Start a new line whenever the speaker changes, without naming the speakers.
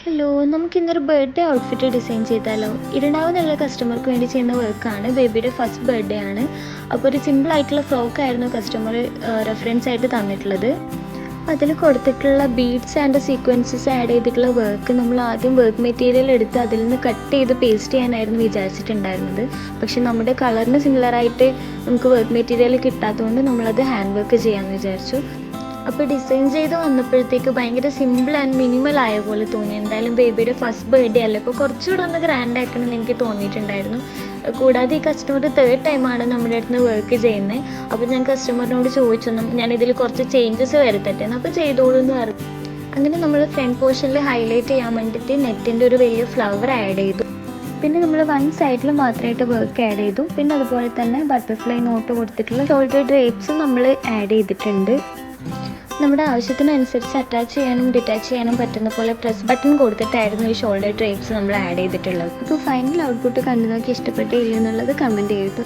Hello, നമുക്കിന്നൊരു birthday outfit design ചെയ്താലോ? ഇടണാവുന്നുള്ള കസ്റ്റമർക്ക് വേണ്ടി ചെയ്യുന്ന വർക്കാണ്. ബേബിയുടെ ഫസ്റ്റ് ബർത്ത്ഡേ ആണ്. അപ്പോൾ ഒരു സിമ്പിൾ ആയിട്ടുള്ള ഫ്രോക്ക് ആയിരുന്നു കസ്റ്റമർ റെഫറൻസ് ആയിട്ട് തന്നിട്ടുള്ളത്. അതിൽ കൊടുത്തിട്ടുള്ള ബീഡ്സ് ആൻഡ് സീക്വൻസസ് ആഡ് ചെയ്തിട്ടുള്ള വർക്ക് നമ്മൾ ആദ്യം വർക്ക് മെറ്റീരിയൽ എടുത്ത് അതിൽ നിന്ന് കട്ട് ചെയ്ത് പേസ്റ്റ് ചെയ്യാനായിരുന്നു വിചാരിച്ചിട്ടുണ്ടായിരുന്നത്. പക്ഷെ നമ്മുടെ കളറിന് സിമിലറായിട്ട് നമുക്ക് വർക്ക് മെറ്റീരിയൽ കിട്ടാത്തതുകൊണ്ട് നമ്മളത് ഹാൻഡ് വർക്ക് ചെയ്യാമെന്ന് വിചാരിച്ചു. അപ്പോൾ ഡിസൈൻ ചെയ്ത് വന്നപ്പോഴത്തേക്ക് ഭയങ്കര സിമ്പിൾ ആൻഡ് മിനിമൽ ആയ പോലെ തോന്നി. എന്തായാലും ബേബിയുടെ ഫസ്റ്റ് ബർത്ത്ഡേ അല്ലേ, അപ്പോൾ കുറച്ചുകൂടെ ഒന്ന് ഗ്രാൻഡ് ആക്കണം എന്ന് എനിക്ക് തോന്നിയിട്ടുണ്ടായിരുന്നു. കൂടാതെ ഈ കസ്റ്റമർ 3rd ടൈമാണ് നമ്മുടെ അടുത്ത് നിന്ന് വർക്ക് ചെയ്യുന്നത്. അപ്പോൾ ഞാൻ കസ്റ്റമറിനോട് ചോദിച്ചു, ഞാനിതിൽ കുറച്ച് ചേഞ്ചസ് വരുത്തട്ടെ, അപ്പോൾ ചെയ്തോളൂ എന്ന് പറഞ്ഞു. അങ്ങനെ നമ്മൾ ഫ്രണ്ട് പോർഷനിൽ ഹൈലൈറ്റ് ചെയ്യാൻ വേണ്ടിയിട്ട് നെറ്റിൻ്റെ ഒരു വലിയ ഫ്ലവർ ആഡ് ചെയ്തു. പിന്നെ നമ്മൾ വൺ സൈഡിൽ മാത്രമായിട്ട് വർക്ക് ആഡ് ചെയ്തു. പിന്നെ അതുപോലെ തന്നെ ബട്ടർഫ്ലൈ നോട്ട് കൊടുത്തിട്ടുള്ള ഷോൾഡർ ഡ്രേപ്സും നമ്മൾ ആഡ് ചെയ്തിട്ടുണ്ട്. നമ്മുടെ ആവശ്യത്തിനനുസരിച്ച് അറ്റാച്ച് ചെയ്യാനും ഡിറ്റാച്ച് ചെയ്യാനും പറ്റുന്ന പോലെ പ്രസ് ബട്ടൺ കൊടുത്തിട്ടായിരുന്നു ഈ ഷോൾഡർ ഡ്രേപ്സ് നമ്മൾ ആഡ് ചെയ്തിട്ടുള്ളത്. അപ്പോൾ ഫൈനൽ ഔട്ട്പുട്ട് കണ്ടു നോക്കി ഇഷ്ടപ്പെട്ടില്ല എന്നുള്ളത് കമൻറ്റ് ചെയ്തു.